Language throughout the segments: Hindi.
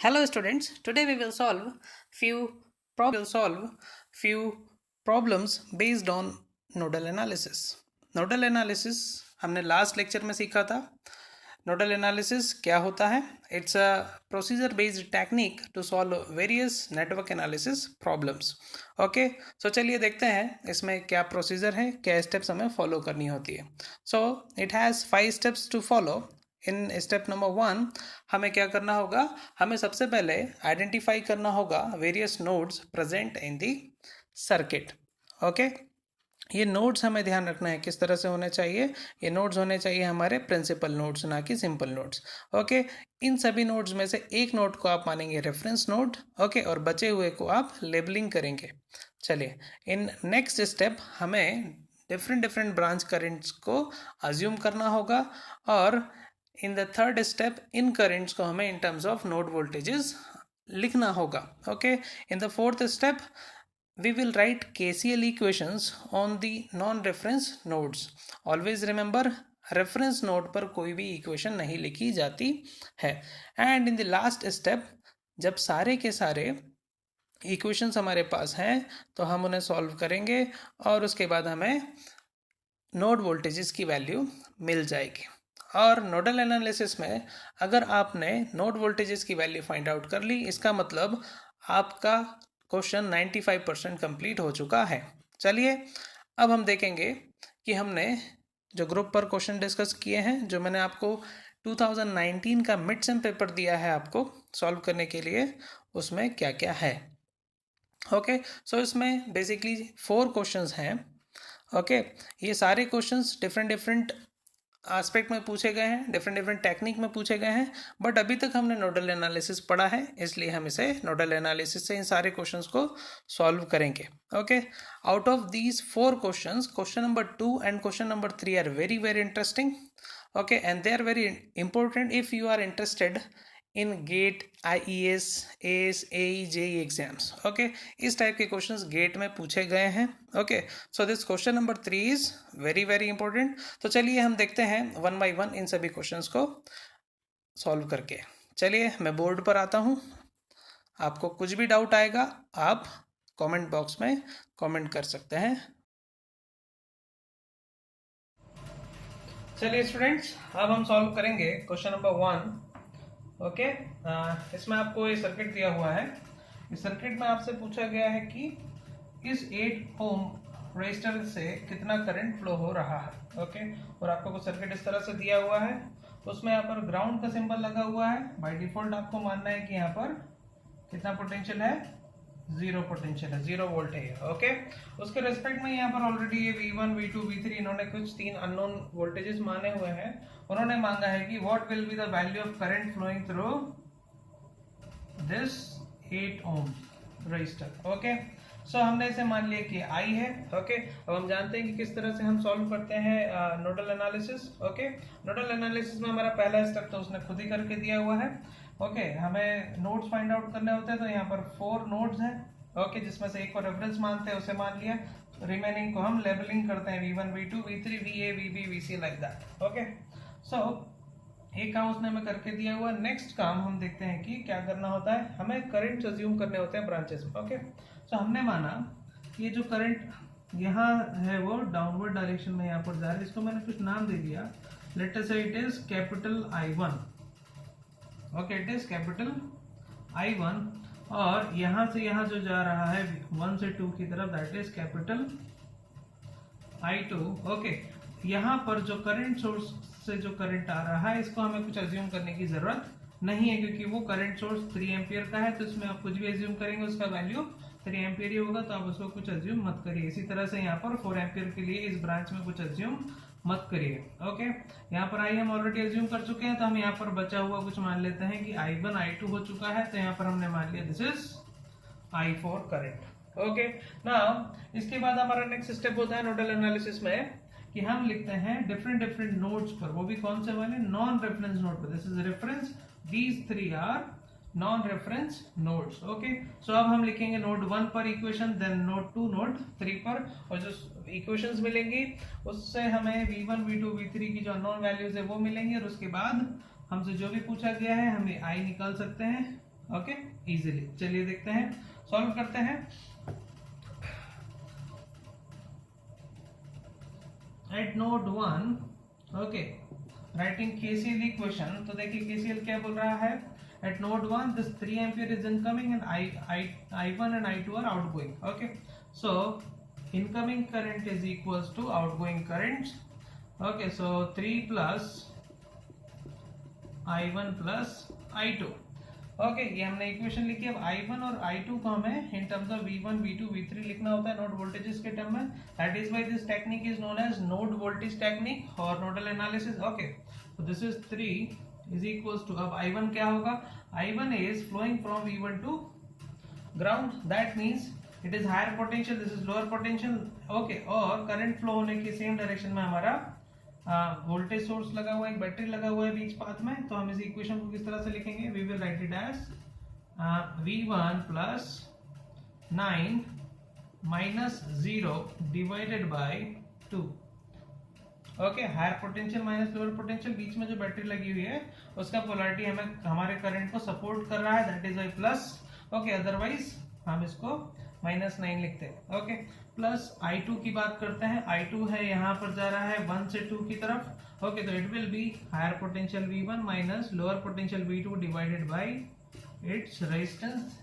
Hello students, today we will solve few problems based on nodal analysis. Nodal analysis हमने लास्ट लेक्चर में सीखा था. नोडल एनालिसिस क्या होता है? It's a procedure based technique to solve various network analysis problems. Okay, so चलिए देखते हैं इसमें क्या प्रोसीजर है, क्या स्टेप्स हमें फॉलो करनी होती है. So it has 5 steps to follow. In step number 1 हमें क्या करना होगा? हमें सबसे पहले आइडेंटिफाई करना होगा various nodes present in the circuit. Okay, ये नोड्स हमें ध्यान रखना है किस तरह से होने चाहिए. ये नोड्स होने चाहिए हमारे प्रिंसिपल नोड्स, ना कि सिंपल नोड्स. ओके, इन सभी नोड्स में से एक नोड को आप मानेंगे रेफरेंस नोड. ओके, और बचे हुए को आप लेबलिंग करेंगे. चलिए, इन नेक्स्ट स्टेप हमें डिफरेंट ब्रांच करेंट्स को अज्यूम करना होगा, और in the third step in currents को हमें इन टर्म्स ऑफ नोड वोल्टेजेस लिखना होगा. Okay, in the fourth step we will write KCL equations on the non-reference nodes. Always remember, reference node पर कोई भी equation नहीं लिखी जाती है. And in the last step, जब सारे के सारे equations हमारे पास हैं तो हम उन्हें solve करेंगे, और उसके बाद हमें नोड वोल्टेजेस की वैल्यू मिल जाएगी. और नोडल एनालिसिस में अगर आपने नोड वोल्टेजेस की वैल्यू फाइंड आउट कर ली, इसका मतलब आपका क्वेश्चन 95% कंप्लीट हो चुका है. चलिए, अब हम देखेंगे कि हमने जो ग्रुप पर क्वेश्चन डिस्कस किए हैं, जो मैंने आपको 2019 का मिड सेम पेपर दिया है आपको सॉल्व करने के लिए, उसमें क्या क्या है. ओके, सो इसमें बेसिकली 4 क्वेश्चंस हैं. ओके, ये सारे क्वेश्चंस डिफरेंट एस्पेक्ट में पूछे गए हैं, डिफरेंट टेक्निक में पूछे गए हैं. बट अभी तक हमने नोडल एनालिसिस पढ़ा है, इसलिए हम इसे नोडल एनालिसिस से इन सारे क्वेश्चंस को सॉल्व करेंगे. Okay, out of these 4 questions, question number 2 and question number 3 are very interesting. Okay, and they are very important if you are interested in GATE, IES, AS, AE, JE exams. Okay, इस टाइप के क्वेश्चंस गेट में पूछे गए हैं. Okay, so this question number 3 is very important. तो चलिए हम देखते हैं 1 बाय 1 इन सभी क्वेश्चंस को सॉल्व करके. चलिए, मैं बोर्ड पर आता हूँ. आपको कुछ भी डाउट आएगा आप कमेंट बॉक्स में कमेंट कर सकते हैं. चलिए स्टूडेंट्स, अब हम सॉल्व करेंगे क्वेश्चन नंबर 1. ओके, इसमें आपको ये सर्किट दिया हुआ है. इस सर्किट में आपसे पूछा गया है कि इस 8 ओम रेजिस्टर से कितना करंट फ्लो हो रहा है. ओके, और आपको कुछ सर्किट इस तरह से दिया हुआ है. उसमें यहाँ पर ग्राउंड का सिंबल लगा हुआ है. बाय डिफॉल्ट आपको मानना है कि यहाँ पर कितना पोटेंशियल है, 0 पोटेंशियल है, 0 वोल्ट है. ओके, उसके रेस्पेक्ट में यहाँ पर ऑलरेडी ये V1, V2, V3 इन्होंने कुछ 3 अननोन वोल्टेजेस माने हुए हैं. उन्होंने मांगा है कि what will be the value of current flowing through this 8 ohm resistor. Okay, so हमने इसे मान लिया कि I है. ओके, अब हम जानते हैं कि किस तरह से हम सॉल्व करते हैं nodal analysis. Okay, nodal analysis में हमारा पहला स्टेप तो उसने खुद ही करके दिया हुआ है. ओके, हमें नोड्स फाइंड आउट करने होते हैं. तो यहाँ पर 4 नोड्स हैं. ओके, जिसमें से एक को रेफरेंस मानते हैं, उसे मान लिया. रिमेनिंग को हम लेबलिंग करते हैं V1, V2, V3, VA, VB, VC like that. Okay, so एक काम उसने हमें करके दिया हुआ. नेक्स्ट काम हम देखते हैं कि क्या करना होता है. हमें करंट अज्यूम करने होते हैं ब्रांचेस में. ओके, सो हमने माना कि ये जो करंट यहाँ है वो डाउनवर्ड डायरेक्शन में यहाँ पर जा रहा है. इसको मैंने कुछ नाम दे दिया. लेट अस से it is capital I1. Okay, it is capital I1. और यहाँ से यहाँ जो जा रहा है 1 से 2 की तरफ, that is capital I2. Okay, यहाँ पर जो करंट सोर्स से जो करंट आ रहा है, इसको हमें कुछ अज्यूम करने की जरूरत नहीं है, क्योंकि वो करंट सोर्स 3 एम्पियर का है. तो इसमें आप कुछ भी अज्यूम करेंगे उसका वैल्यू 3 एम्पियर ही होगा. तो आप उसको कुछ अज्यूम मत करिए. इसी तरह से यहाँ पर 4 एम्पियर के लिए इस ब्रांच में कुछ अज्यूम मत करिए. ओके, यहाँ पर I हम ऑलरेडी अज्यूम कर चुके हैं, तो हम यहाँ पर बचा हुआ कुछ मान लेते हैं कि I1, I2 हो चुका है. तो यहाँ पर हमने मान लिया this is I4 current. Okay, now इसके बाद हमारा नेक्स्ट स्टेप होता है नोडल एनालिसिस में कि हम लिखते हैं डिफरेंट नोड्स पर, वो भी कौन से वाले, नॉन रेफरेंस नोड पर. This is reference, these 3 are non reference nodes. Okay, so अब हम लिखेंगे नोड 1 पर इक्वेशन, देन नोड 2, नोड 3 पर, और जो इक्वेशंस मिलेंगी उससे हमें V1, V2, V3 की जो अननोन वैल्यूज है वो मिलेंगी. और उसके बाद हमसे जो भी पूछा गया है हम I निकाल सकते हैं. Okay easily. चलिए देखते हैं, सॉल्व करते हैं। Eight node 1 okay writing KCL equation, तो देखिए केसीएल क्या बोल रहा है, at node 1 this 3 ampere is incoming and I1 and I2 are outgoing. Okay, so incoming current is equals to outgoing current. Okay, so 3 plus I1 plus I2. Okay ये हमने इक्वेशन लिखी। अब I1 और I2 को हमें इन terms of V1 V2 V3 लिखना होता है नोड वोल्टेजेस के टर्म में। That is why this technique is known as node voltage technique और nodal analysis. Okay so this is 3 is equals to, अब I1 क्या होगा, I1 is flowing from V1 to ground, that means it is higher potential, this is lower potential. okay, और करंट फ्लो होने की सेम डायरेक्शन में हमारा वोल्टेज सोर्स लगा हुआ है, एक बैटरी लगा हुआ है बीच पाथ में। तो हम इस इक्वेशन को किस तरह से लिखेंगे, we will write it as V1 plus 9 minus 0 divided by 2। Okay higher potential minus lower potential, बीच में जो बैटरी लगी हुई है उसका पोलैरिटी हमें हमारे करंट को सपोर्ट कर रहा है, that is Y plus. Okay otherwise हम इसको -9 लिखते हैं। ओके प्लस I2 की बात करते हैं, I2 है यहाँ पर जा रहा है 1 से 2 की तरफ। ओके तो it will be higher potential V1 minus lower potential V2 divided by its resistance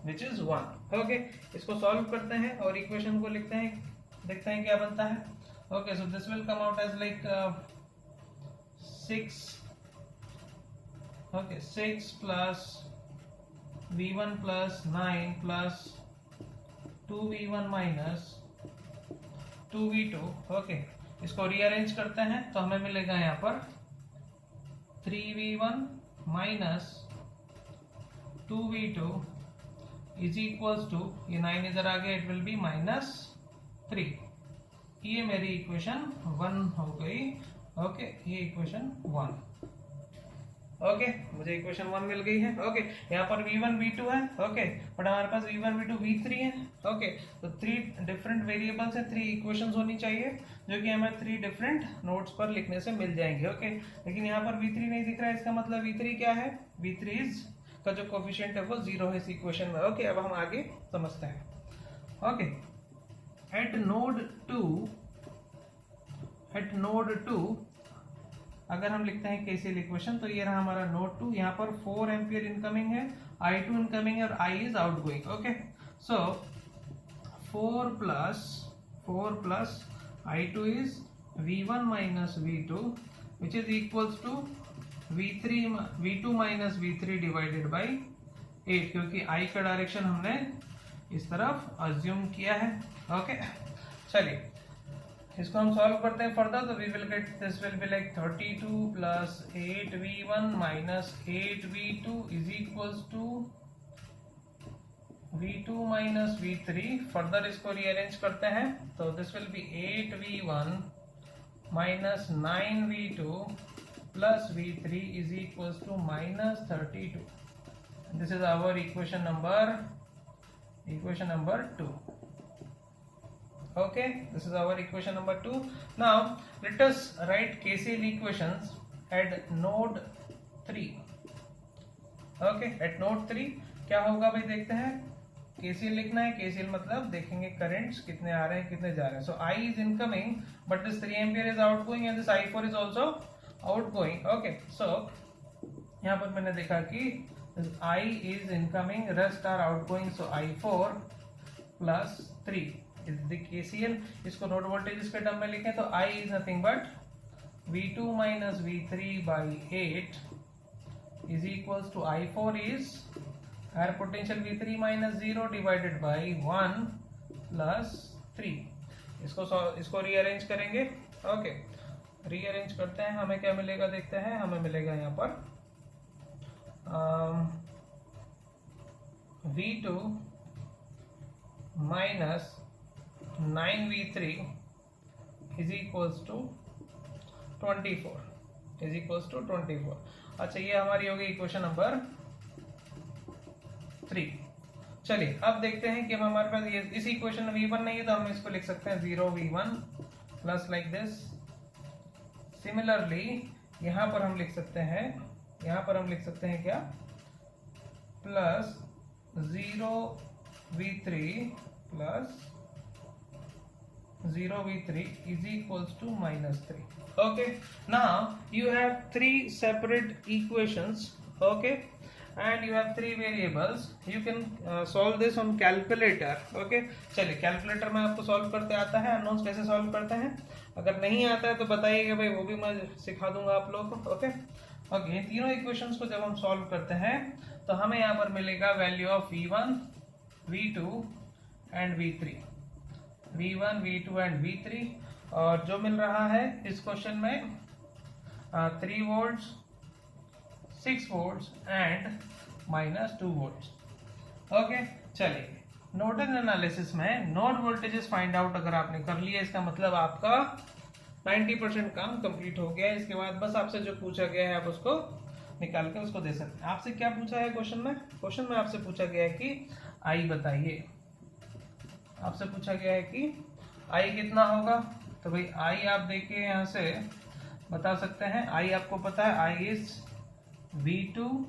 which is 1। Okay इसको सॉल्व करते हैं और इक्वेशन को लिखते हैं, देखते हैं क्या बनता है। Okay, so this will come out as like 6. Okay, 6 plus V1 plus 9 plus 2V1 minus 2V2. Okay, इसको रीअरेंज करते हैं तो हमें मिलेगा यहाँ पर 3V1 minus 2V2 is equals to, ये 9 इधर आ गया, it will be -3। ये मेरी इक्वेशन 1 हो गई। ओके ये इक्वेशन 1। ओके मुझे इक्वेशन 1 मिल गई है। ओके यहाँ पर V1 V2 है। ओके बट हमारे पास V1 V2 V3 है। ओके तो 3 डिफरेंट वेरिएबल्स है, 3 इक्वेशंस होनी चाहिए जो कि हमें 3 डिफरेंट नोट्स पर लिखने से मिल जाएंगे। ओके लेकिन यहाँ पर V3 नहीं दिख रहा है, इसका मतलब V3 क्या है, V3 का जो कोफिशिएंट है वो 0 है इस इक्वेशन में। ओके अब हम आगे समझते हैं। ओके एट नोड 2 अगर हम लिखते हैं केसीएल इक्वेशन, तो ये रहा हमारा नोड 2। यहाँ पर 4 एम्पियर इनकमिंग है, I2 इनकमिंग है और I is outgoing. Okay so 4 plus I2 is V1 minus V2 which is equals to V2 minus V3 divided by 8, क्योंकि I का डायरेक्शन हमने इस तरफ अज्यूम किया है। ओके चलिए इसको हम सॉल्व करते हैं फर्दर, तो we will get this will be like 32 plus 8V1 minus 8V2 is equals to V2 minus V3। Further इसको रीअरेंज करते हैं तो this will be 8V1 minus 9V2 plus V3 is equals to -32। This is our equation number 2। Okay, this is our equation number 2. Now let us write KCL equations at node 3. Okay, at node 3 क्या होगा भाई, देखते हैं। KCL लिखना है, KCL मतलब देखेंगे करंट्स कितने आ रहे हैं कितने जा रहे हैं। So I is incoming but this 3 ampere is outgoing and this I4 is also outgoing. Okay, so यहाँ पर मैंने देखा कि I is incoming, rest are outgoing, so I4 plus 3 is the KCL। इसको नोड वोल्टेज के टर्म में लिखें तो I is nothing but V2 minus V3 by 8 is equals to I4 is higher potential V3 minus 0 divided by 1 plus 3। इसको रीअरेंज करेंगे। ओके रीअरेंज करते हैं, हमें क्या मिलेगा देखते हैं। हमें मिलेगा यहाँ पर V2 minus 9V3 is equals to 24 is equals to 24। अच्छा ये हमारी होगी इक्वेशन नंबर 3। चलिए अब देखते हैं कि अब हमारे पास ये इस इक्वेशन में V1 नहीं है तो हम इसको लिख सकते हैं 0V1 plus like this. Similarly यहाँ पर हम लिख सकते हैं क्या, plus 0v3 plus 0v3 is equals to -3. Okay, now you have three separate equations. Okay, and you have three variables. You can solve this on calculator. Okay, चलिए कैलकुलेटर में आपको सॉल्व करते आता है, अननोन्स कैसे सॉल्व करते हैं, अगर नहीं आता है तो बताइएगा भाई, वो भी मैं सिखा दूंगा आप लोगों को. ओके ओके, तीनों इक्वेशंस को जब हम सॉल्व करते हैं तो हमें यहाँ पर मिलेगा value of v1 v2 and v3, v1 v2 and v3, और जो मिल रहा है इस क्वेश्चन में 3 volts, 6 volts and -2 volts. Okay, चलिए नोडल एनालिसिस में नोड वोल्टेजेस फाइंड आउट अगर आपने कर लिया, इसका मतलब आपका 90% काम कंप्लीट हो गया है. इसके बाद बस आपसे जो पूछा गया है आप उसको निकाल के उसको दे सकते हैं. आपसे क्या पूछा है क्वेश्चन में? क्वेश्चन में आपसे पूछा गया है कि आई बताइए. आपसे पूछा गया है कि आई कितना होगा, तो भाई आई आप देखिए यहाँ से बता सकते हैं. आई आपको पता है, I is v2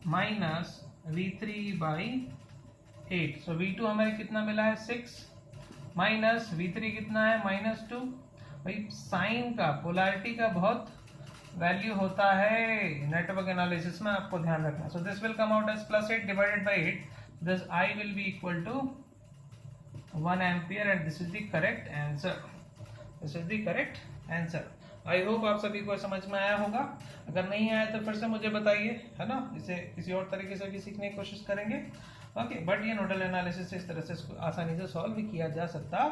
minus v3/8. So v2 हमें कितना मिला है 6, माइनस v3 कितना है -2. भाई साइन का, पोलैरिटी का बहुत वैल्यू होता है नेटवर्क एनालिसिस में, आपको ध्यान रखना. So this will come out as +8 divided by 8. This I will be equal to 1 ampere and this is the correct answer. This is the correct answer. I hope आप सभी को समझ में आया होगा. अगर नहीं आया तो फिर से मुझे बताइए, है ना, इसे किसी और तरीके से भी सीखने की कोशिश करेंगे. ओके, बट ये नोडल एनालिसिस इस तरह से आसानी से सॉल्व भी किया जा सकता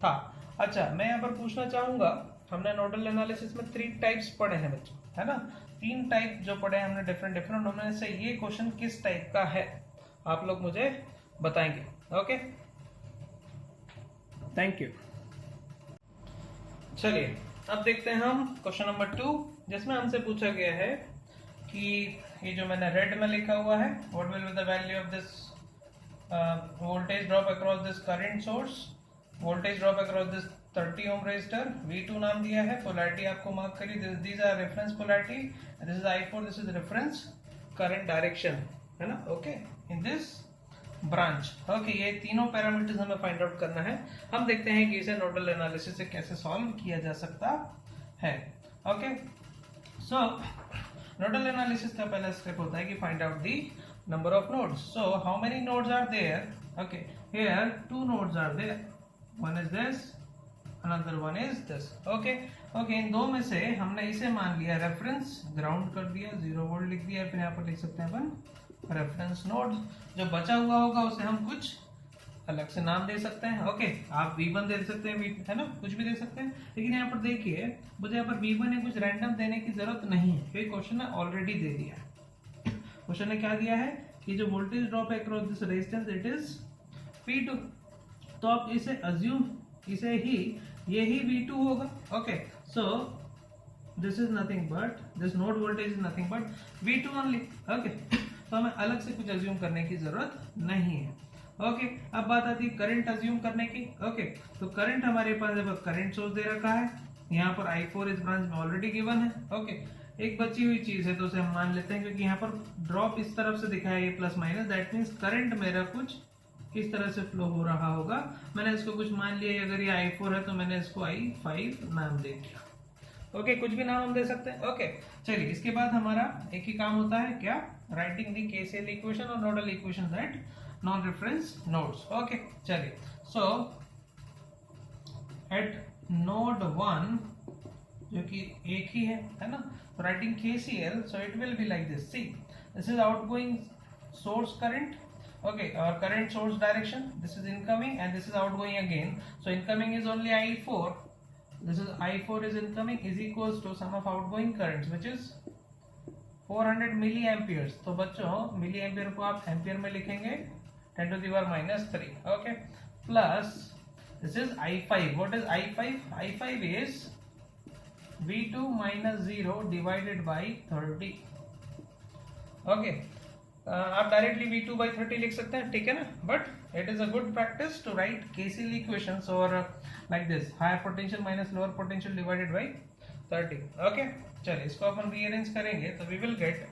था. अच्छा, मैं यहाँ पर पूछना चाहूंगा, हमने नोडल एनालिसिस में 3 टाइप्स पढ़े हैं बच्चों, है ना, 3 टाइप जो पढ़े हैं हमने डिफरेंट, उनमें से ये क्वेश्चन किस टाइप का है आप लोग मुझे बताएंगे. Okay, thank you. चलिए अब देखते हैं हम क्वेश्चन नंबर 2, जिसमें हमसे पूछा गया है कि ये जो मैंने रेड में लिखा हुआ है, what will be the value of this voltage drop across this current source, voltage drop across this 30 ohm resistor. V2 नाम दिया है, पोलैरिटी आपको मार्क करिए, these are reference polarity, this is I4, this is reference current direction, है ना. Okay, in this branch. Okay, ये तीनों पैरामीटर्स हमें फाइंड आउट करना है. हम देखते हैं कि इसे नोडल एनालिसिस से कैसे सॉल्व किया जा सकता है. ओके, सो नोडल एनालिसिस का पहला स्टेप होता है कि find out the number of nodes. So how many nodes are there? Okay, here 2 nodes are there, one is this, another one is this. Okay okay, इन दो में से हमने इसे मान लिया रेफरेंस, ग्राउंड कर दिया, 0 वोल्ट लिख दिया, फिर यहाँ पर लिख सकते हैं अपन रेफरेंस नोड. जो बचा हुआ होगा उसे हम कुछ अलग से नाम दे सकते हैं. ओके, आप V1 दे सकते हैं, है ना, कुछ भी दे सकते हैं. लेकिन यहाँ पर देखिए, मुझे यहाँ पर V1 ने कुछ रैंडम देने की जरूरत नहीं है, क्योंकि क्वेश्चन ने ऑलरेडी दे दिया है. क्वेश्चन ने क्या दिया है कि जो वोल्टेज ड्रॉप है across this resistance it is V2. तो आप इसे अज्यूम, इसे ही ये ही V2 होगा. Okay, so this is nothing but, this node voltage is nothing but V2 only. Okay, तो हमें अलग से कुछ अज्यूम करने की जरूरत नहीं है. ओके, अब बात आती है करंट अज्यूम करने की. ओके, तो करंट हमारे पास करंट सोर्स दे रखा है, यहाँ पर I4 इस ब्रांच में ऑलरेडी गिवन है. ओके, एक बची हुई चीज है तो उसे हम मान लेते हैं, क्योंकि यहाँ पर ड्रॉप इस तरफ से दिखाया है plus minus, that means current मेरा कुछ इस तरह से फ्लो हो रहा होगा. मैंने इसको कुछ मान लिया, अगर ये I4 है तो मैंने इसको I5 नाम दे दिया. ओके, कुछ भी नाम हम दे सकते हैं. ओके, चलिए इसके बाद हमारा एक ही काम होता है, क्या, राइटिंग द KCL इक्वेशन और nodal equation at non reference nodes. Okay, चलिए, सो एट नोड 1 जो कि एक ही है ना, writing KCL, so it will be like this. See, this is outgoing source current. Okay, our current source direction, this is incoming and this is outgoing again. So incoming is only I4, this is I4 is incoming, is equals to sum of outgoing currents which is 400 milliamperes. तो बच्चों milliampere को आप एम्पियर में लिखेंगे 10 to the power -3. Okay, plus this is I5. What is I5? I5 is V2 minus 0 divided by 30. Okay, आप डायरेक्टली V2/30 लिख सकते हैं, ठीक है ना, but it is a good practice to write KCL equations और like this, higher potential minus lower potential divided by 30. Okay, चलिए इसको अपन रीअरेंज करेंगे तो we will get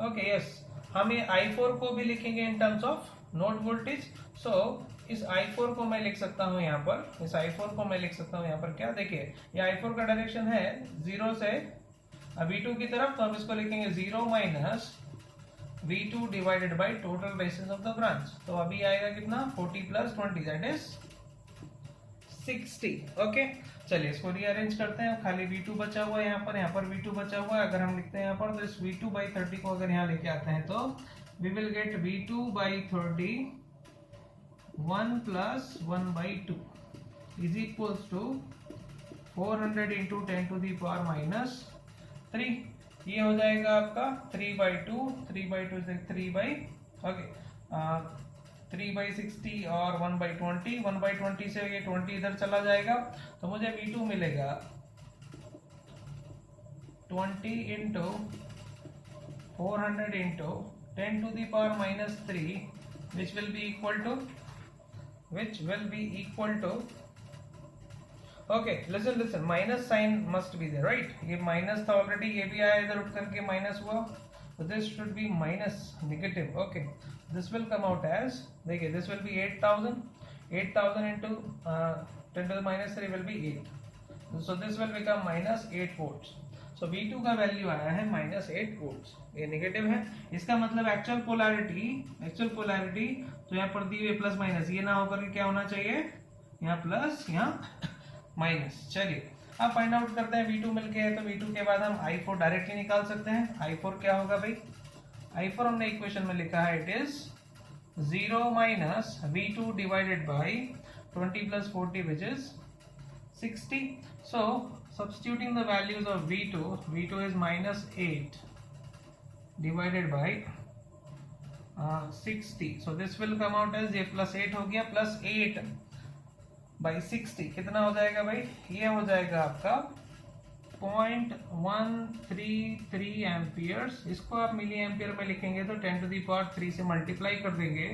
okay yes, हम ये I4 को भी लिखेंगे in terms of node voltage. So इस I4 को मैं लिख सकता हूँ यहाँ पर, इस I4 को मैं लिख सकता हूँ यहाँ पर क्या, देखिए ये I4 का डायरेक्शन है 0 से V2 की तरफ, तो हम इसको लिखेंगे 0 minus V2 divided by total resistance of the branch. तो अभी आएगा कितना, 40 प्लस 20 दैट इज 60। ओके चलिए इसको रीअरेंज करते हैं। खाली V2 बचा हुआ है यहाँ पर V2 बचा हुआ है। अगर हम लिखते हैं यहाँ पर तो इस V2 बाई 30 को अगर यहाँ लेके आते हैं तो we will get V2 by 30 1 plus 1 by 2 is equals to 400 into 10 to the power minus 3। ये हो जाएगा आपका 3 बाई 2, 3 बाई 2 से 3 बाई, ओके 3 बाई 60 और 1 बाई 20, 1 बाई 20 से ये 20 इधर चला जाएगा, तो मुझे V2 मिलेगा 20 into 400 into 10 to the power minus 3 which will be equal to okay listen minus sign must be there right. ये माइनस था ऑलरेडी, ये भी आया इधर उठ करके माइनस हुआ, तो this should be minus negative. Okay this will come out as, देखिए this will be 8000 into 10 to the minus 3 will be 8, so this will become minus 8 volts. So V2 का वैल्यू आया है माइनस 8 वोल्ट्स, ये नेगेटिव है। इसका मतलब एक्चुअल पोलैरिटी तो यहाँ पर दी हुई प्लस माइनस, ये ना होकर के क्या होना चाहिए, यहाँ प्लस यहाँ माइनस। चलिए अब फाइंड आउट करते हैं, V2 मिल के है तो V2 के बाद हम I4 डायरेक्टली निकाल सकते हैं। I4 क्या होगा भाई, I4 हमने इक्वेशन में लिखा है, it is 0 minus V2 divided by 20 plus 40 which is 60। So substituting the values of V2 is minus 8 divided by 60, so this will come out as ये plus 8 हो गया, plus 8 by 60 कितना हो जाएगा भाई, ये हो जाएगा आपका 0.133 एम्पियर्स। इसको आप मिली एम्पियर में लिखेंगे तो 10 टू दी पावर 3 से मल्टीप्लाई कर देंगे,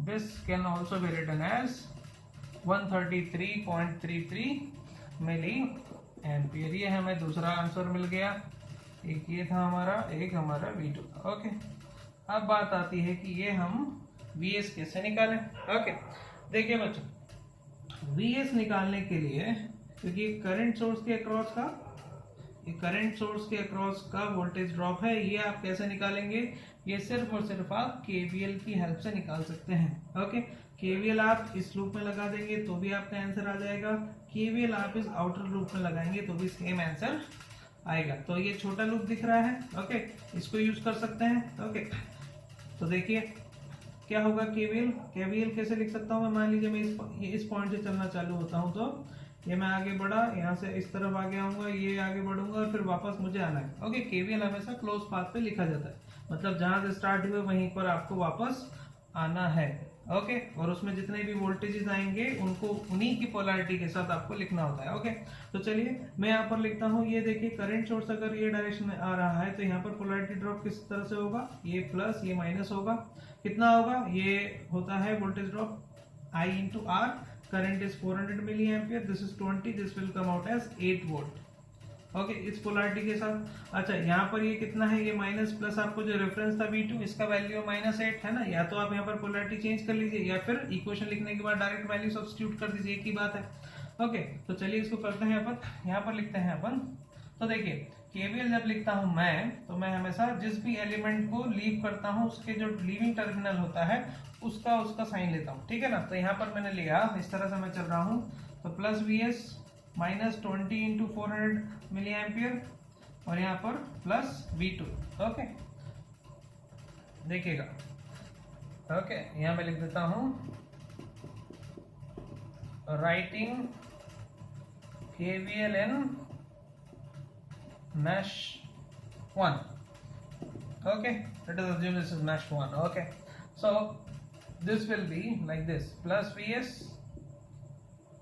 this can also be written as 133.33 milli ampere. ये हमें दूसरा आंसर मिल गया, एक ये था हमारा, एक हमारा V2 था। ओके अब बात आती है कि ये हम VS कैसे निकालें। ओके देखिए बच्चों, VS निकालने के लिए, क्योंकि करंट सोर्स के अक्रॉस का वोल्टेज ड्रॉप है, ये आप कैसे निकालेंगे, ये सिर्फ और सिर्फ आप KVL की हेल्प से निकाल सकते हैं। ओके KVL आप इस लूप में लगा देंगे तो भी आपका आंसर आ जाएगा, KVL आप इस आउटर लूप में लगाएंगे तो भी सेम आंसर आएगा। तो ये छोटा लूप दिख रहा है, ओके इसको यूज कर सकते हैं। ओके तो देखिए क्या होगा, KVL कैसे लिख सकता हूँ मैं, मान लीजिए मैं इस पॉइंट से चलना चालू होता हूँ, तो ये मैं आगे बढ़ा, यहाँ से इस तरफ आगे आऊंगा, ये आगे बढ़ूंगा और फिर वापस मुझे आना है। ओके KVL हमेशा क्लोज पाथ पे लिखा जाता है, मतलब जहां से स्टार्ट हुए वहीं पर आपको वापस आना है। ओके और उसमें जितने भी वोल्टेजेस आएंगे उनको उन्हीं की पोलैरिटी के साथ आपको लिखना होता है। ओके तो चलिए मैं यहाँ पर लिखता हूँ, ये देखिए करंट सोर्स अगर ये डायरेक्शन में आ रहा है तो यहाँ पर पोलैरिटी ड्रॉप किस तरह से होगा, ये प्लस ये माइनस होगा, कितना होगा, ये होता है voltage drop I into R, current is 400 milli ampere, this is 20, this will come out as 8 volt. Okay इस पोलैरिटी के साथ। अच्छा यहाँ पर ये कितना है, ये माइनस प्लस आपको जो रेफरेंस था V2 इसका वैल्यू -8 है ना, या तो आप यहाँ पर पोलैरिटी चेंज कर लीजिए या फिर इक्वेशन लिखने के बाद डायरेक्ट वैल्यू सब्स्टिट्यूट कर दीजिए, एक ही बात है। ओके तो चलिए इसको करते हैं अपन, यहाँ पर लिखते हैं अपन। तो देखिए KVL जब लिखता हूँ मैं, तो मैं हमेशा जिस भी एलिमेंट को लीव करता हूँ उसके जो लीविंग टर्मिनल होता है उसका साइन लेता हूँ, ठीक है ना। तो यहाँ पर मैंने लिया, इस तरह से मैं चल रहा हूँ, तो plus VS minus 20 into 400 milli ampere और यहाँ पर प्लस V2। ओके देखिएगा, ओके यहाँ मैं लिख देता हूँ, writing KVL in mesh 1. Okay, let us assume this is mesh 1. Okay, so this will be like this, plus VS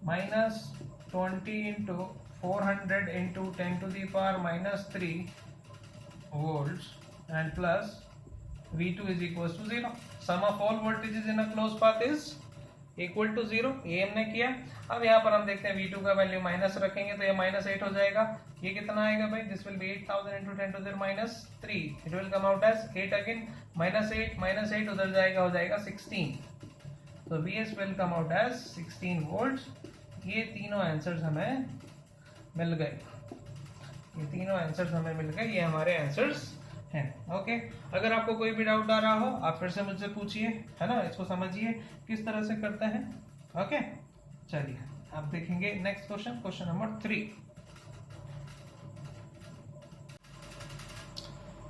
minus 20 into 400 into 10 to the power minus 3 volts and plus V2 is equals to 0. Sum of all voltages in a closed path is equal to 0, ये हमने किया। अब यहाँ पर हम देखते हैं V2 का वैल्यू माइनस रखेंगे तो ये -8 हो जाएगा। ये कितना आएगा भाई, this will be 8000 into 10 to the -3, it will come out as 8 again, -8 उधर जाएगा, हो जाएगा 16, तो Vs will come out as 16 volt. ये तीनों आंसर्स हमें मिल गए, ये तीनों आंसर्स हमें मिल गए, ये हमारे आंसर्स हैं। ओके, अगर आपको कोई भी डाउट आ रहा हो आप फिर से मुझसे पूछिए, है ना, इसको समझिए किस तरह से करते हैं। ओके, चलिए आप देखेंगे नेक्स्ट क्वेश्चन, क्वेश्चन नंबर 3।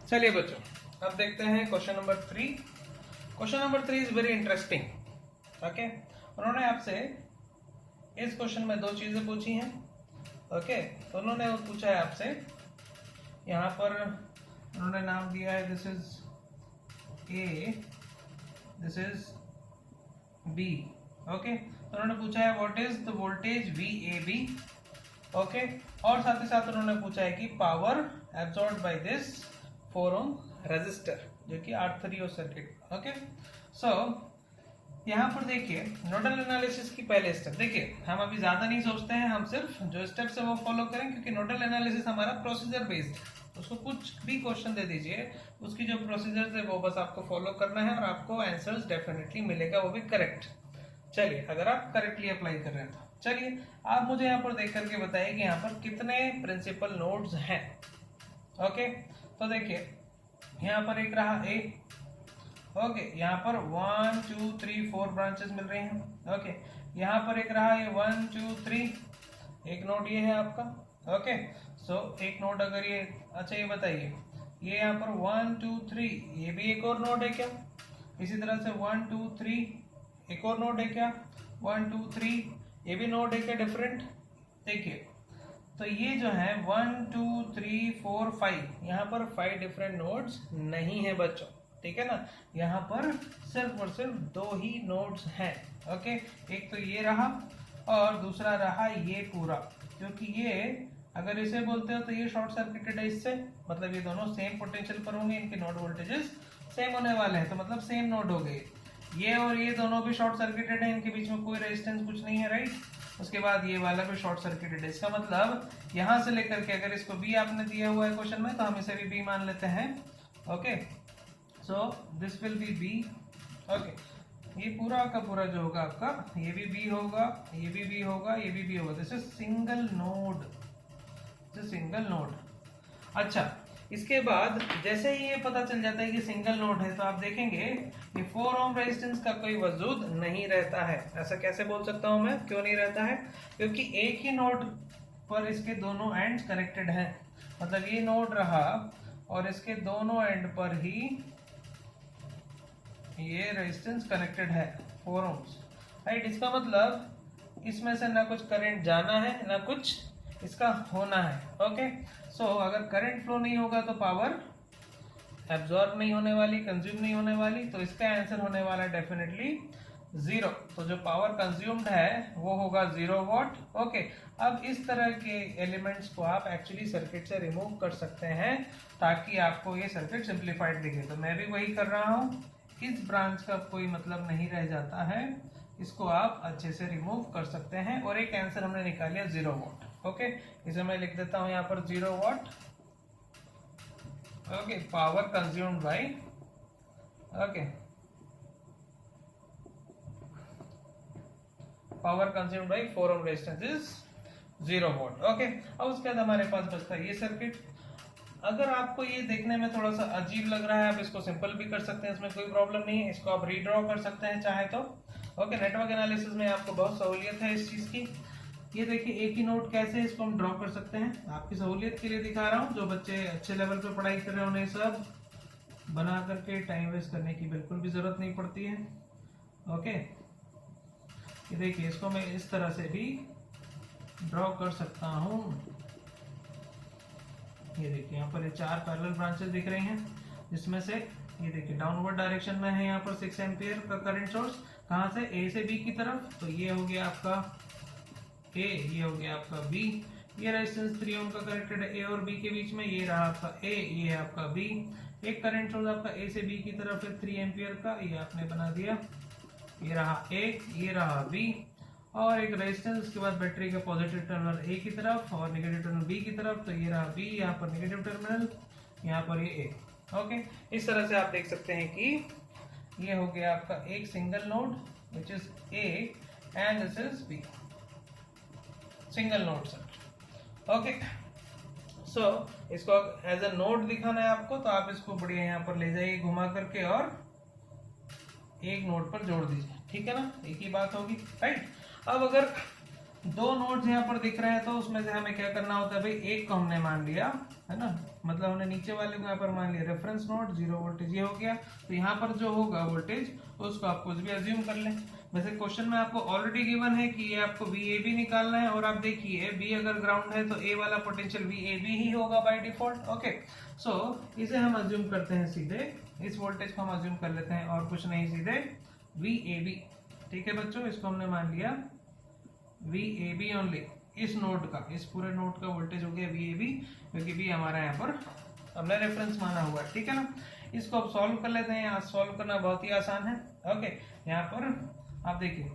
चलिए बच्चों, अब देखते हैं question number 3। Question number 3 is very interesting. Okay, उन्होंने आपसे इस क्वेश्चन में दो चीजें पूछी हैं। ओके, तो उन्होंने पूछा है आपसे, यहाँ पर उन्होंने नाम दिया है this is A, this is B. Okay, तो उन्होंने पूछा है what is the voltage VAB। Okay, और साथ ही साथ उन्होंने पूछा है कि power absorbed by this 4 ohm resistor जो कि R3 सर्किट। ओके, सो यहाँ पर देखिए नोडल एनालिसिस की पहले स्टेप देखिए, हम अभी ज्यादा नहीं सोचते हैं, हम सिर्फ जो स्टेप्स है वो फॉलो करें, क्योंकि नोडल एनालिसिस हमारा प्रोसीजर बेस्ड है। उसको कुछ भी क्वेश्चन दे दीजिए, उसकी जो प्रोसीजर है वो बस आपको फॉलो करना है और आपको आंसर्स डेफिनेटली मिलेगा, वो भी करेक्ट। चलिए, अगर आप करेक्टली अप्लाई कर रहे हैं तो चलिए आप मुझे यहाँ पर देख करके बताइए कि यहाँ पर कितने प्रिंसिपल नोड्स हैं। ओके, तो देखिए यहाँ पर एक रहा ए। ओके, यहाँ पर 1 2 3 4 ब्रांचेस मिल रही हैं। ओके, यहाँ पर एक रहा ये 1 2 3, एक नोड ये है आपका। ओके, सो एक नोड अगर ये, अच्छा ये बताइए ये यहाँ पर 1 2 3, ये भी एक और नोड है क्या? इसी तरह से 1 2 3 एक और नोड है क्या? 1 2 3 ये भी नोड है क्या डिफरेंट? देखिए, तो ये जो है 1 2 3 4 5, यहाँ पर 5 डिफरेंट नोड्स नहीं है बच्चों, ठीक है ना। यहाँ पर सिर्फ और सिर्फ 2 ही नोड्स हैं। ओके, एक तो ये रहा और दूसरा रहा ये पूरा, क्योंकि ये अगर इसे बोलते हो तो ये शॉर्ट सर्किटेड है इससे, मतलब ये दोनों सेम पोटेंशियल पर होंगे, इनके नोड वोल्टेजेस सेम होने वाले हैं, तो मतलब सेम नोड हो गए। ये और ये दोनों भी शॉर्ट सर्किटेड है, इनके बीच में कोई रेजिस्टेंस कुछ नहीं है, राइट। उसके बाद ये वाला भी शॉर्ट सर्किटेड है, इसका मतलब यहाँ से लेकर के अगर इसको बी आपने दिया हुआ है क्वेश्चन में तो हम इसे भी बी मान लेते हैं। Okay, so this will be B. Okay, ये पूरा का पूरा जो होगा आपका, ये भी बी होगा, ये भी बी होगा, ये भी बी होगा। This is single node, single node. अच्छा, इसके बाद जैसे ही ये पता चल जाता है कि सिंगल नोड है तो आप देखेंगे कि 4 ओम रेजिस्टेंस का कोई वजूद नहीं रहता है। ऐसा कैसे बोल सकता हूं मैं, क्यों नहीं रहता है? क्योंकि एक ही नोड पर इसके दोनों एंड्स कनेक्टेड हैं, मतलब ये नोड रहा और इसके दोनों एंड पर ही ये रेजिस्टेंस कनेक्टेड है 4 ओम्स, राइट। इसका मतलब इसमें से ना कुछ करंट जाना है ना कुछ इसका होना है। ओके, सो अगर करंट फ्लो नहीं होगा तो पावर एब्जॉर्ब नहीं होने वाली, कंज्यूम नहीं होने वाली, तो इसका आंसर होने वाला है डेफिनेटली 0। तो जो पावर कंज्यूम्ड है वो होगा 0 वॉट। ओके, अब इस तरह के एलिमेंट्स को आप एक्चुअली सर्किट से रिमूव कर सकते हैं ताकि आपको ये सर्किट सिंप्लीफाइड दिखे। तो मैं भी वही कर रहा हूँ, इस ब्रांच का कोई मतलब नहीं रह जाता है, इसको आप अच्छे से रिमूव कर सकते हैं और एक आंसर हमने निकाल लिया 0 वॉट। ओके, इसे मैं लिख देता हूं यहाँ पर 0 what. Okay, power consumed by, okay, power consumed by 4 ohm resistance is 0 what. Okay, अब उसके बाद हमारे पास बचता है ये सर्किट। अगर आपको ये देखने में थोड़ा सा अजीब लग रहा है, आप इसको सिंपल भी कर सकते हैं, इसमें कोई प्रॉब्लम नहीं है, इसको आप रीड्रॉ कर सकते हैं चाहे तो। ओके, नेटवर्क एनालिसिस में आपको बहुत सहूलियत है इस चीज की। ये देखिए एक ही नोट कैसे इसको हम ड्रॉ कर सकते हैं, आपकी सहूलियत के लिए दिखा रहा हूँ। जो बच्चे अच्छे लेवल पे पढ़ाई कर रहे हैं उन्हें सब बना करके टाइम वेस्ट करने की बिल्कुल भी जरूरत नहीं पड़ती है। ओके, ये देखिए इसको मैं इस तरह से भी ड्रॉ कर सकता हूँ। ये देखिए यहाँ पर ये 4 पैरेलल ब्रांचेस दिख रही हैं, जिसमें से ये देखिए डाउनवर्ड डायरेक्शन में है यहाँ पर 6 एम्पियर का करंट सोर्स, कहाँ से, ए से बी की तरफ। तो ये हो गया आपका ए, ये हो गया आपका बी। ये रेजिस्टेंस 3 ओम का कनेक्टेड है ए और बी के बीच में, ये रहा आपका ए, ये है आपका बी। एक करंट सोर्स आपका ए से बी की तरफ है 3 एम्पियर का, ये आपने बना दिया। ये रहा एक, ये रहा बी, और एक रेजिस्टेंस, उसके बाद बैटरी का पॉजिटिव टर्मिनल ए की तरफ और नेगेटिव टर्मिनल बी की तरफ। तो ये रहा बी, यहाँ पर नेगेटिव टर्मिनल, यहाँ पर ये ए। ओके, इस तरह से आप देख सकते हैं कि ये हो गया आपका एक single node which is A and this is B, single node circuit. Okay, so इसको एज अ नोड दिखाना है आपको, तो आप इसको बढ़िया यहाँ पर ले जाइए घुमा करके और एक नोड पर जोड़ दीजिए, ठीक है ना, एक ही बात होगी, राइट। अब अगर दो नोड्स यहाँ पर दिख रहे हैं तो उसमें से हमें क्या करना होता है भाई, एक को हमने मान लिया है ना, मतलब हमने नीचे वाले को यहाँ पर मान लिया रेफरेंस नोड, 0 वोल्टेज ये हो गया। तो यहाँ पर जो होगा वोल्टेज उसको आप कुछ भी अज्यूम कर लें। वैसे क्वेश्चन में आपको ऑलरेडी गिवन है कि ये आपको VAB निकालना है, और आप देखिए B अगर ग्राउंड है तो A वाला पोटेंशियल VAB ही होगा बाय डिफॉल्ट। ओके, सो इसे हम अज्यूम करते हैं सीधे, इस वोल्टेज को हम अज्यूम कर लेते हैं और कुछ नहीं, सीधे VAB। ठीक है बच्चों, इसको हमने मान लिया VAB ओनली, इस नोड का, इस पूरे नोड का वोल्टेज हो गया VAB, क्योंकि B हमारा यहाँ पर हमने रेफरेंस माना हुआ है, ठीक है ना। इसको अब सॉल्व कर लेते हैं, यहाँ सॉल्व करना बहुत ही आसान है। ओके, यहाँ पर आप देखिए,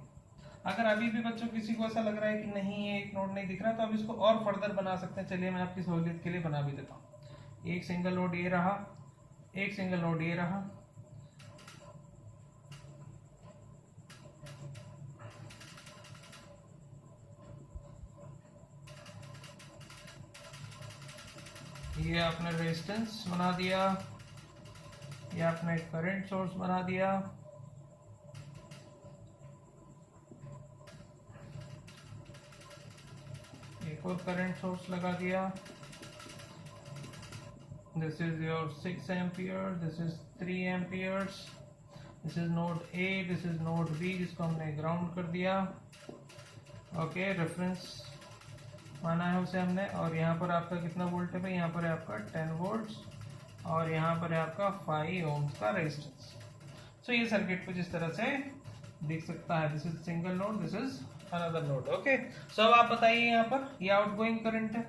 अगर अभी भी बच्चों किसी को ऐसा लग रहा है कि नहीं ये एक नोड नहीं दिख रहा, तो आप इसको और फर्दर बना सकते हैं। चलिए मैं आपकी सहूलियत के लिए बना भी देता हूँ। एक सिंगल नोड ये रहा, एक सिंगल नोड ये रहा, ये आपने रेजिस्टेंस बना दिया, ये आपने करंट सोर्स बना दिया, एक और करंट सोर्स लगा दिया। This is your 6 ampere, this is 3 amperes, this is node A, this is node B जिसको हमने ग्राउंड कर दिया। ओके, रेफरेंस माना है उसे हमने, और यहाँ पर आपका कितना वोल्ट है भाई, यहाँ पर है आपका 10 वोल्ट्स, और यहाँ पर है आपका 5 ओम्स का रेजिस्टेंस। सो ये सर्किट कुछ इस तरह से दिख सकता है। This is single node, this is another node. Okay, so अब आप बताइए, यहाँ पर ये आउटगोइंग करंट है,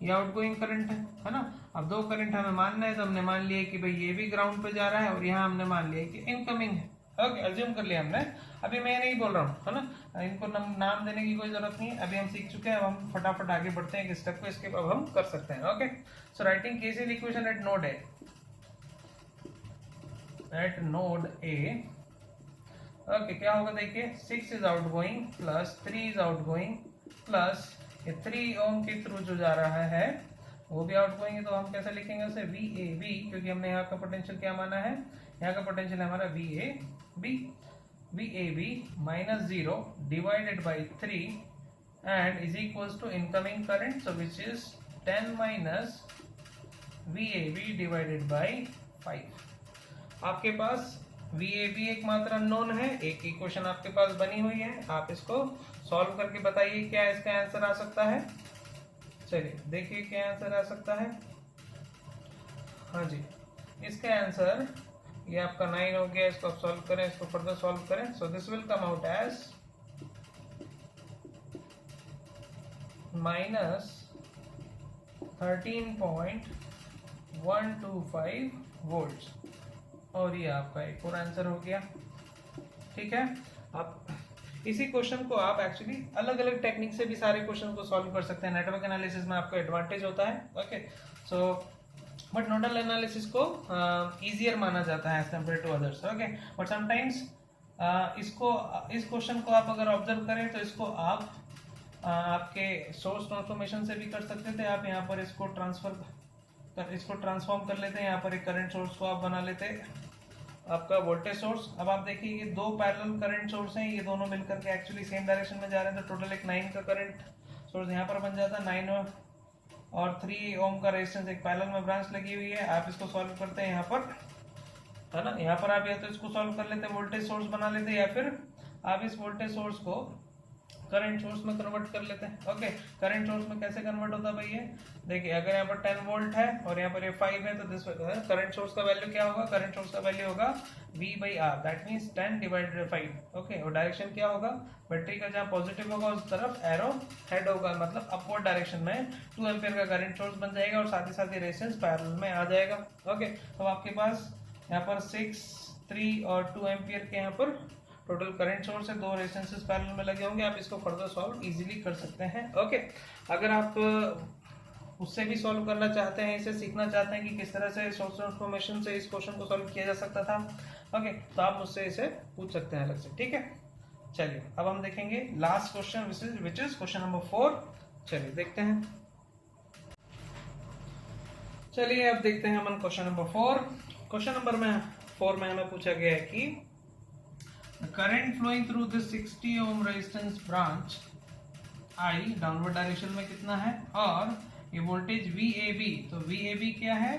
ये आउटगोइंग करंट है ना। अब दो करंट हमें मानना है, तो हमने मान लिया कि भाई ये भी ग्राउंड पे जा रहा है, और यहाँ हमने मान लिया कि इनकमिंग है। ओके, अज्यूम कर लिया हमने, अभी मैं नहीं बोल रहा हूँ, है ना, इनको नाम देने की कोई जरूरत नहीं है, अभी हम सीख चुके हैं। अब हम फटाफट आगे बढ़ते हैं, स्टेप को स्टेप अब हम कर सकते हैं। Okay, so writing KCL equation eight node A, eight node A. Okay, क्या होगा देखिए, 6 is outgoing plus 3 is outgoing plus ये 3 ओम के थ्रू जो जा रहा है वो भी आउटगोइंग है, तो हम कैसे लिखेंगे उसे, VAB, क्योंकि हमने यहाँ का पोटेंशियल क्या माना है, यहाँ का पोटेंशियल है हमारा VAB minus 0 divided by 3 and is equals to incoming current, so which is 10 minus VAB divided by 5। आपके पास VAB एक मात्र अननोन है, एक इक्वेशन आपके पास बनी हुई है, आप इसको सॉल्व करके बताइए क्या इसका आंसर आ सकता है। चलिए देखिए क्या आंसर आ सकता है। हाँ जी, इसका आंसर ये आपका 9 हो गया। इसको आप सॉल्व करें, इसको फर्दर सॉल्व करें, so this will come out as minus 13.125 volt, और ये आपका एक और आंसर हो गया। ठीक है, आप इसी क्वेश्चन को आप एक्चुअली अलग अलग टेक्निक से भी सारे क्वेश्चन को सॉल्व कर सकते हैं। नेटवर्क एनालिसिस में आपको एडवांटेज होता है। Okay, so but nodal analysis को इजियर माना जाता है as compared to others. Okay, but sometimes इसको, इस क्वेश्चन को आप अगर ऑब्जर्व करें तो इसको आप आपके सोर्स ट्रांसफॉर्मेशन से भी कर सकते थे। आप यहाँ पर इसको ट्रांसफॉर्म कर लेते हैं, यहाँ पर एक करंट सोर्स को आप बना लेते हैं, आपका वोल्टेज सोर्स। अब आप देखिए ये दो पैरेलल करंट सोर्स हैं, ये दोनों मिलकर के एक्चुअली सेम डायरेक्शन में जा रहे हैं, तो टोटल एक 9 का करंट सोर्स यहाँ पर बन जाता है। 9 और 3 ओम का रेजिस्टेंस एक पैरेलल में ब्रांच लगी हुई है। आप इसको सॉल्व करते हैं यहाँ पर, है ना, यहाँ पर आप या तो इसको सॉल्व कर लेते हैं, वोल्टेज सोर्स बना लेते हैं, या फिर आप इस वोल्टेज सोर्स को करंट सोर्स में कन्वर्ट कर लेते हैं। ओके, करंट सोर्स में कैसे कन्वर्ट होता है भाई, ये देखिए, अगर यहाँ पर 10 वोल्ट है और यहाँ पर ये 5 है, तो दिस करंट सोर्स का वैल्यू क्या होगा, करंट सोर्स का वैल्यू होगा V/R, that means 10 divided by 5। Okay, और डायरेक्शन क्या होगा, बैटरी का जहाँ पॉजिटिव होगा उस तरफ एरो हेड होगा, मतलब अपवर्ड डायरेक्शन में 2 एम्पियर का करंट सोर्स बन जाएगा, और साथ ही रेजिस्टेंस पैरेलल में आ जाएगा। ओके, तो आपके पास यहाँ पर 6, 3 और 2 एम्पियर के यहाँ पर टोटल करंट सोर्स है, 2 रेजिस्टेंसेस पैरेलल में लगे होंगे, आप इसको फर्दर सॉल्व इजीली कर सकते हैं। ओके, अगर आप उससे भी सॉल्व करना चाहते हैं, इसे सीखना चाहते हैं कि किस तरह से सोर्स ट्रांसफॉर्मेशन से इस क्वेश्चन को सॉल्व किया जा सकता था, ओके, तो आप मुझसे इसे पूछ सकते हैं अलग से, ठीक है। चलिए अब हम देखेंगे last question which is question number 4। चलिए देखते हैं। चलिए अब देखते हैं हम क्वेश्चन नंबर 4। क्वेश्चन नंबर 4 में हमें पूछा गया है कि current flowing through this 60 ohm resistance branch I downward direction में कितना है, और ये वोल्टेज VAB, तो VAB क्या है,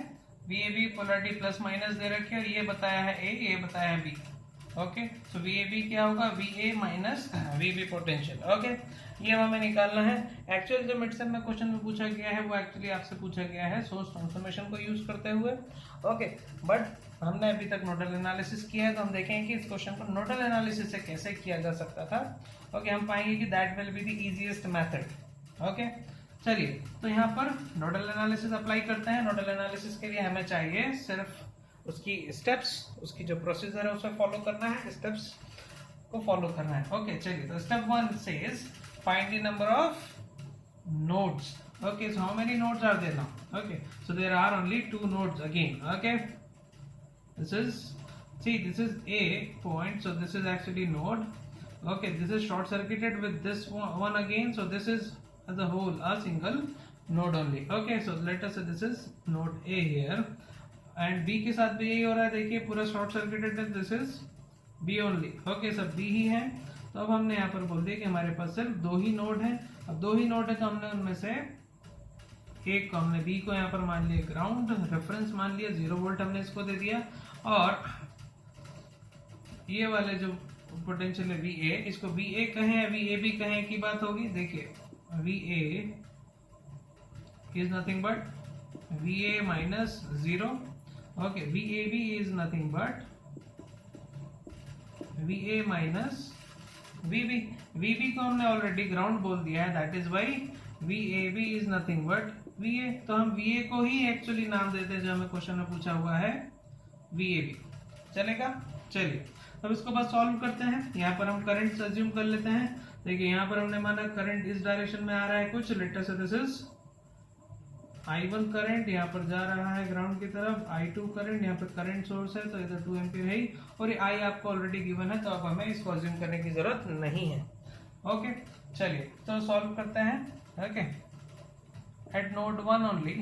VAB पोलैरिटी प्लस माइनस दे रखी है, और ये बताया है A, ये बताया है B। ओके, सो VAB क्या होगा, VA minus VB potential. Okay, ये हमें निकालना है। एक्चुअल जो मिडसेम में क्वेश्चन में पूछा गया है वो एक्चुअली आपसे पूछा गया है सोर्स ट्रांसफॉर्मेशन को यूज करते हुए। ओके, बट हमने अभी तक नोडल एनालिसिस किया है, तो हम देखेंगे कि इस क्वेश्चन को नोडल एनालिसिस से कैसे किया जा सकता था। ओके, हम पाएंगे कि that will be the easiest method. Okay, चलिए तो यहाँ पर नोडल एनालिसिस अप्लाई करते हैं। नोडल एनालिसिस के लिए हमें चाहिए सिर्फ उसकी स्टेप्स, उसकी जो प्रोसीजर है उसे फॉलो करना है, स्टेप्स को फॉलो करना है। ओके, चलिए तो step 1 says find the number of nodes. Okay, so how many nodes are there now? Okay, so there are only 2 nodes again. Okay, this is A point, so this is actually node. Okay, this is short circuited with this one again, so this is as a whole a single node only. Okay, so let us say this is node A here, and B के साथ भी यही हो रहा है, देखिए पूरा short circuited है, this is B only. Okay, सब B ही है, तो अब हमने यहाँ पर बोल दिया कि हमारे पास सिर्फ 2 ही नोड हैं। अब 2 ही नोड है तो हमने उनमें से एक को हमने B को यहाँ पर मान लिया ग्राउंड, रेफरेंस मान लिया, 0 वोल्ट हमने इसको दे दिया, और ये वाले जो पोटेंशियल है VA, इसको VA कहें या VAB कहें की बात होगी। देखिए VA is nothing but VA minus 0. Okay, VAB is nothing but VA minus VB। VB को हमने ऑलरेडी ग्राउंड बोल दिया है, that is why VAB is nothing but VA। तो हम VA को ही एक्चुअली नाम देते हैं जो हमें क्वेश्चन में पूछा हुआ है VAB। चलेगा, चलिए अब इसको बस सॉल्व करते हैं। यहाँ पर हम करंट अज्यूम कर लेते हैं। देखिए यहाँ पर हमने माना करंट इस डायरेक्शन में आ रहा है कुछ, लेट अस से दिस इज I1 करंट यहाँ पर जा रहा है ग्राउंड की तरफ, I2 करंट, यहाँ पर करंट सोर्स है तो इधर 2 एम्पीयर है ही, और ये I आपको ऑलरेडी गिवन है, तो अब हमें इसको अज्यूम करने की जरूरत नहीं है। ओके, चलिए तो सॉल्व करते हैं। ओके, एट नोड 1 ओनली,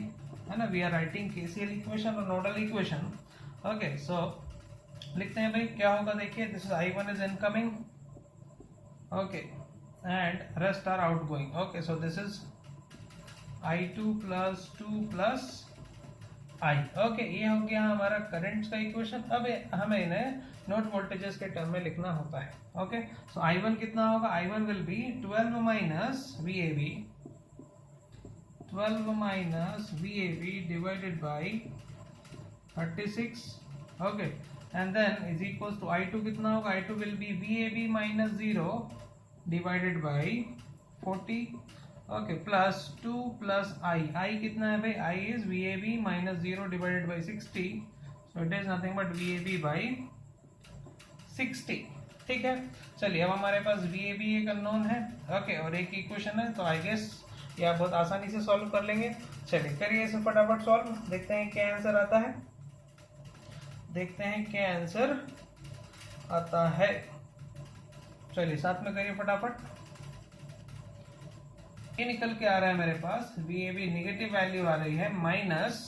है ना, we are writing KCL equation और नोडल इक्वेशन। ओके, सो लिखते हैं भाई क्या होगा। देखिए this is I1 is incoming, okay, and rest are outgoing. Okay, so this is I2 plus 2 plus I। Okay, ये हो गया हमारा करंट का इक्वेशन। अब हमें इन्हें नोड वोल्टेजेस के टर्म में लिखना होता है। ओके, सो I1 कितना होगा, I1 will be 12 minus VAB, 12 minus VAB divided by 36। Okay, and then is equal to I2 कितना होगा, I2 will be VAB minus 0 divided by 40। Okay, plus 2 plus I कितना है भाई, I is VAB minus 0 divided by 60, so it is nothing but VAB by 60। ठीक है, चलिए अब हमारे पास VAB एक अननोन है, ओके, और एक इक्वेशन है, तो आई गेस ये आप बहुत आसानी से सॉल्व कर लेंगे। चलिए करिए इसे फटाफट सॉल्व, देखते हैं क्या आंसर आता है, देखते हैं क्या आंसर आता है। चलिए साथ में करिए फटाफट। ये निकल के आ रहा है मेरे पास, VAB निगेटिव वैल्यू आ रही है माइनस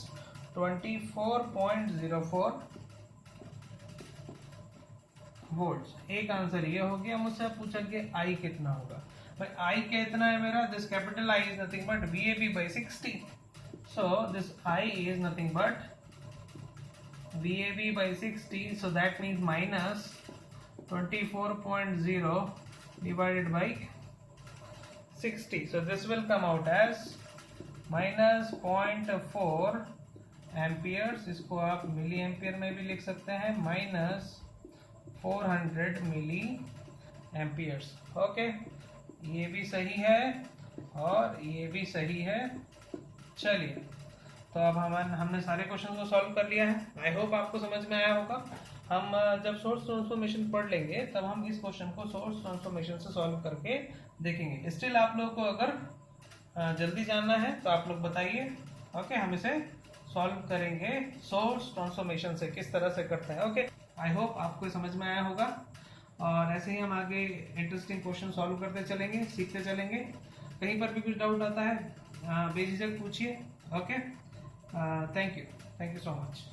24.04 वोल्ट्स। एक आंसर ये हो गया। मुझसे पूछा कि I कितना होगा, भाई I कितना है मेरा, this capital I is nothing but VAB by 60, so this I is nothing but VAB by 60, so that means minus 24.0 divided by 60, so this will come out as minus 0.4 amperes. इसको आप मिली एम्पियर में भी लिख सकते हैं, माइनस 400 मिली एम्पियर्स। ओके, ये भी सही है और ये भी सही है। चलिए तो अब हमने सारे क्वेश्चन को सॉल्व कर लिया है। आई होप आपको समझ में आया होगा। हम जब सोर्स ट्रांसफॉर्मेशन पढ़ लेंगे तब हम इस क्वेश्चन को सोर्स ट्रांसफॉर्मेशन से सॉल्व करके देखेंगे। स्टिल आप लोगों को अगर जल्दी जानना है तो आप लोग बताइए। ओके, हम इसे सॉल्व करेंगे सोर्स ट्रांसफॉर्मेशन से, किस तरह से करते हैं। ओके, आई होप आपको समझ में आया होगा और ऐसे ही हम आगे इंटरेस्टिंग क्वेश्चन सॉल्व करते चलेंगे, सीखते चलेंगे। कहीं पर भी कुछ डाउट आता है बेझिझक पूछिए। Okay, thank you so much.